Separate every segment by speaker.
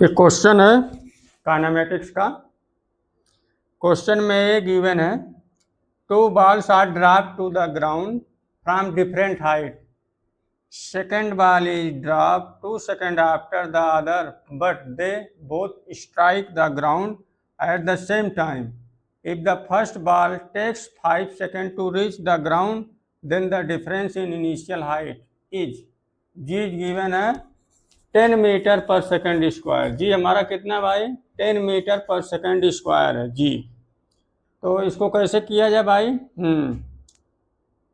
Speaker 1: एक क्वेश्चन है काइनेमेटिक्स का। क्वेश्चन में ये गिवन है, two balls are drop to the ground from different height. Second ball is dropped 2 seconds after the other, but they both strike the ground at the same time. If the first ball takes 5 seconds to reach the ground, then the difference in initial height is G is given है 10 metre पर second square. जी हमारा कितना भाई 10 metre पर second square है जी। तो इसको कैसे किया जाए भाई?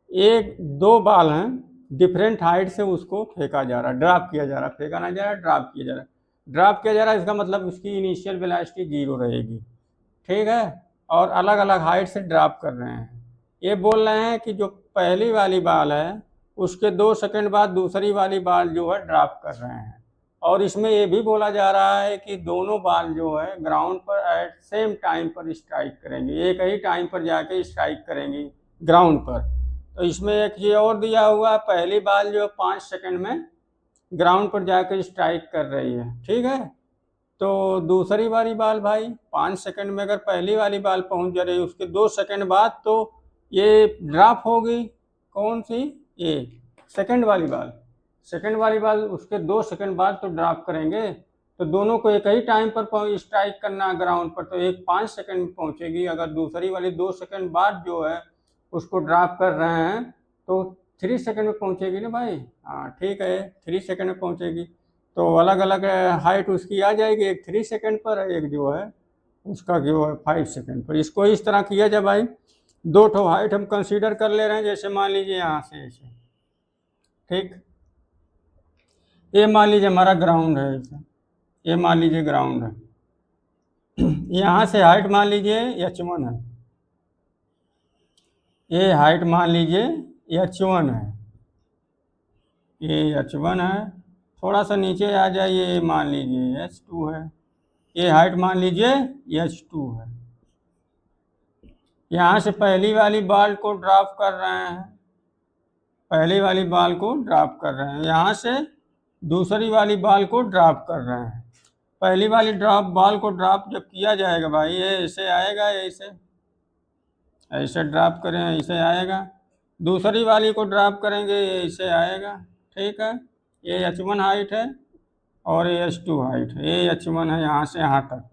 Speaker 1: एक दो बाल हैं, डिफरेंट हाइट से उसको फेंका जा रहा है, ड्रॉप किया जा रहा है, फेंका ना जा रहा है, ड्रॉप किया जा रहा है। ड्रॉप किया जा रहा है, इसका मतलब उसकी इनिशियल वेलोसिटी 0 रहेगी, ठीक है। और अलग अलग हाइट से ड्रॉप कर रहे हैं। ये बोल रहे हैं कि जो पहली वाली बाल है उसके 2 सेकंड बाद दूसरी वाली बाल जो है ड्रॉप कर रहे हैं। और इसमें ये भी बोला जा रहा है कि दोनों बाल जो है ग्राउंड पर एट सेम टाइम पर स्ट्राइक करेंगे, एक ही टाइम पर जाके स्ट्राइक करेंगे ग्राउंड पर। तो इसमें एक ये और दिया हुआ, पहली बाल जो 5 सेकंड में ग्राउंड पर जाकर स्ट्राइक कर रही है, ठीक है। तो दूसरी वाली बाल भाई 5 सेकंड में अगर पहली वाली बाल पहुंच जा रही है, उसके 2 सेकंड बाद तो ये ड्रॉप होगी। कौन सी? ये सेकंड वाली बाल। सेकंड वाली बाल उसके 2 सेकंड बाद तो ड्रॉप करेंगे। तो दोनों को एक ही टाइम पर स्ट्राइक करना ग्राउंड पर, तो एक 5 सेकंड में पहुंचेगी। अगर दूसरी वाली 2 सेकंड बाद जो है उसको ड्रॉप कर रहे हैं तो 3 सेकंड में पहुंचेगी ना भाई। हाँ ठीक है, 3 सेकंड में पहुंचेगी। तो अलग अलग हाइट उसकी आ जाएगी, एक 3 सेकंड पर, एक जो है उसका जो है 5 सेकंड पर। इसको इस तरह किया जाए भाई, दो ठो हाइट हम कंसीडर कर ले रहे हैं। जैसे मान लीजिए यहाँ से ऐसे, ठीक, ये मान लीजिए हमारा ग्राउंड है ऐसे, ये मान लीजिए ग्राउंड है। यहाँ से हाइट मान लीजिए h1 है, ये हाइट मान लीजिए h1 है, ये h1 है। थोड़ा सा नीचे आ जाइए, मान लीजिए h2 है, ये हाइट मान लीजिए h2 है। यहाँ से पहली वाली बॉल को ड्रॉप कर रहे हैं, पहली वाली बॉल को ड्रॉप कर रहे हैं, यहाँ से दूसरी वाली बॉल को ड्रॉप कर रहे हैं। पहली वाली बॉल को ड्रॉप जब किया जाएगा भाई, ये ऐसे आएगा, ऐसे ऐसे ड्रॉप करें ऐसे आएगा। दूसरी वाली को ड्रॉप करेंगे ऐसे आएगा, ठीक है। ये h1 हाइट है और ये h2 हाइट है। ये h1 है यहाँ से यहाँ तक,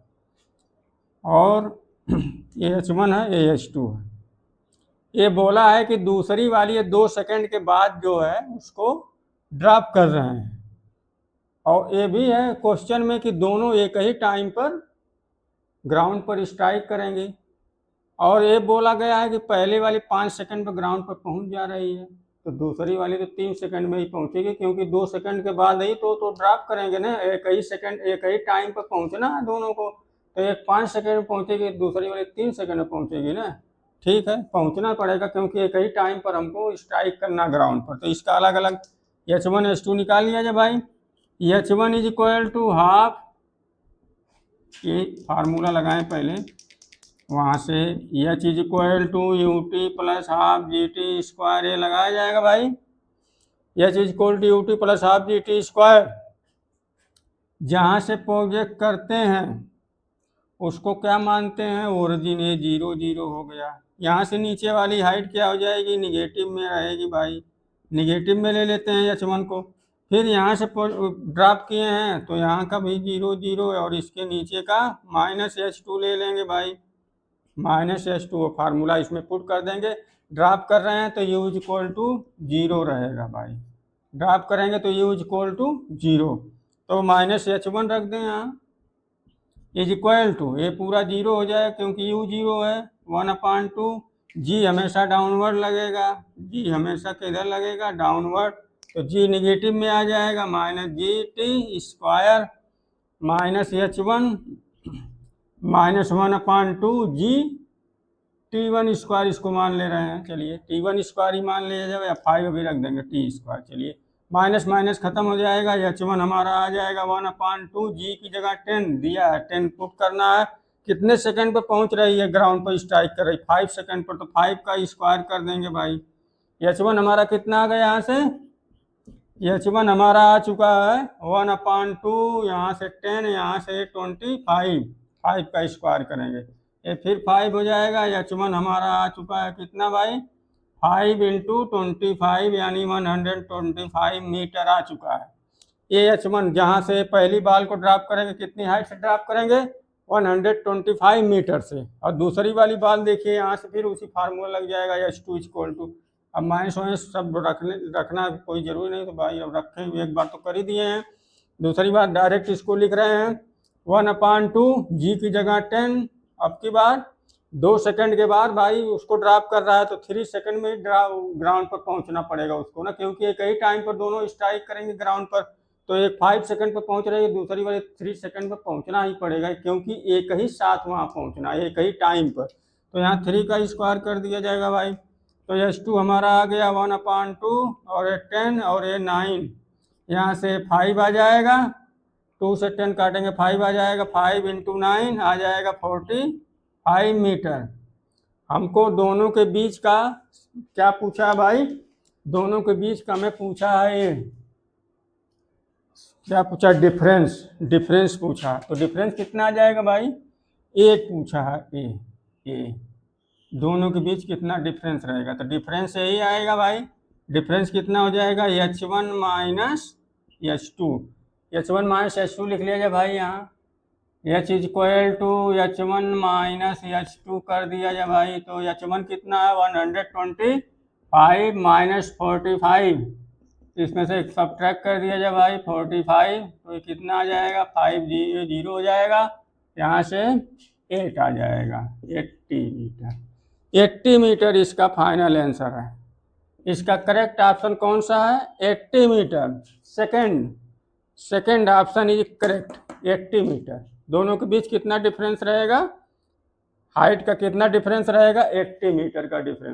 Speaker 1: और ये h1 है, ये h2 है। ये बोला है कि दूसरी वाली ये 2 सेकंड के बाद जो है उसको ड्रॉप कर रहे हैं। और ये भी है क्वेश्चन में कि दोनों एक ही टाइम पर ग्राउंड पर स्ट्राइक करेंगे। और ये बोला गया है कि पहले वाली 5 सेकंड पर ग्राउंड पर पहुंच जा रही है, तो दूसरी वाली तो 3 सेकंड में ही पहुंचेगी, क्योंकि 2 सेकंड के बाद ही तो ड्रॉप करेंगे ना। एक ही सेकंड, एक ही टाइम पर पहुंचना है दोनों को। तो एक 5 सेकंड में पहुंचेगी, दूसरी वाली 3 सेकंड में पहुंचेगी ना, ठीक है। पहुंचना पड़ेगा क्योंकि एक ही टाइम पर हमको स्ट्राइक करना ग्राउंड पर। तो इसका अलग अलग h1 h2 निकाल लिया जाए भाई। h1 is equal to half, ये फार्मूला लगाएं पहले वहाँ से, h is equal to ut plus half gt square, ये लगाया जाएगा भाई। h is equal to ut plus half gt square. जहाँ से प्रोजेक्ट करते हैं उसको क्या मानते हैं? ओरिजिन। ये 0 0 हो गया। यहाँ से नीचे वाली हाइट क्या हो जाएगी? निगेटिव में रहेगी भाई, निगेटिव में ले लेते हैं h1 को। फिर यहाँ से ड्रॉप किए हैं तो यहाँ का भी 0 0 है, और इसके नीचे का माइनस h2 ले लेंगे भाई, माइनस h2 फार्मूला इसमें पुट कर देंगे। ड्रॉप कर रहे हैं तो u इज इक्वल टू 0 रहेगा भाई, ड्रॉप करेंगे तो u इज इक्वल टू 0, तो माइनस h1 रख दें यहाँ, इज इक्वल टू, ये पूरा 0 हो जाएगा क्योंकि u 0 है, 1/2। g हमेशा डाउनवर्ड लगेगा, g हमेशा किधर लगेगा? डाउनवर्ड। तो g निगेटिव में आ जाएगा, minus gt square minus h1 minus 1/2 g t1 square, इसको मान ले रहे हैं। चलिए t1 स्क्वायर ही मान लिया जाए, या 5 अभी रख देंगे t स्क्वायर। चलिए माइनस माइनस खत्म हो जाएगा, h1 हमारा आ जाएगा 1/2, g की जगह 10 दिया है, 10 पुट करना है। कितने सेकंड पर पहुंच रही है ग्राउंड पर स्ट्राइक कर रही? 5 सेकंड पर, तो 5 का स्क्वायर कर देंगे भाई। h1 हमारा कितना आ गया यहाँ से? H1 हमारा आ चुका है 1/2, यहाँ से 10, यहाँ से 25, 5 का स्क्वायर करेंगे ये फिर 5 हो जाएगा। H1 हमारा आ चुका है कितना भाई 5 × 25 यानी 125 मीटर आ चुका है। ये H1 जहाँ से पहली बॉल को ड्रॉप करेंगे कितनी हाइट से ड्रॉप करेंगे 125 मीटर से, और दूसरी वाली बॉल देखिए यहाँ से फिर उसी फार्मूला लग जाएगा H2 = अब माइनस वाइनस सब रखना कोई जरूरी नहीं, तो भाई अब रखें एक बार तो कर ही दिए हैं। दूसरी बार डायरेक्ट इसको लिख रहे हैं 1/2 जी की जगह 10। अब की बार 2 सेकंड के बाद भाई उसको ड्रॉप कर रहा है तो 3 सेकंड में ग्राउंड पर पहुंचना पड़ेगा उसको ना, क्योंकि एक ही टाइम पर दोनों स्ट्राइक करेंगे ग्राउंड पर, तो एक 5 सेकंड पर पहुंच रही है, दूसरी वाली 3 सेकंड पर पहुंचना ही पड़ेगा, क्योंकि एक ही साथ वहाँ पहुंचना एक ही टाइम पर। तो यहाँ 3 का स्क्वायर कर दिया जाएगा भाई, तो H2 हमारा आ गया 1/2 और ये 10 और ये 9, यहाँ से 5 आ जाएगा, 2 से 10 काटेंगे 5 आ जाएगा, 5 × 9 आ जाएगा 45 मीटर। हमको दोनों के बीच का क्या पूछा है भाई, दोनों के बीच का हमें पूछा है क्या पूछा डिफरेंस पूछा, तो डिफरेंस कितना आ जाएगा भाई 1 पूछा है ए दोनों के बीच कितना डिफरेंस रहेगा, तो डिफरेंस यही आएगा भाई। डिफरेंस कितना हो जाएगा H1 - H2, H1 - H2 लिख लिया जाए भाई, यहाँ H = H1 - H2 कर दिया जाए भाई, तो H1 कितना है 125 - 45, इसमें से सब्ट्रैक्ट कर दिया जाए भाई 45, तो ये कितना आ जाएगा 5 0 हो जाएगा, यहाँ से 8 आ जाएगा 80 मीटर। 80 मीटर इसका फाइनल आंसर है। इसका करेक्ट ऑप्शन कौन सा है 80 metre, second option is correct 80 metre. दोनों के बीच कितना डिफरेंस रहेगा, हाइट का कितना डिफरेंस रहेगा 80 मीटर का डिफरेंस।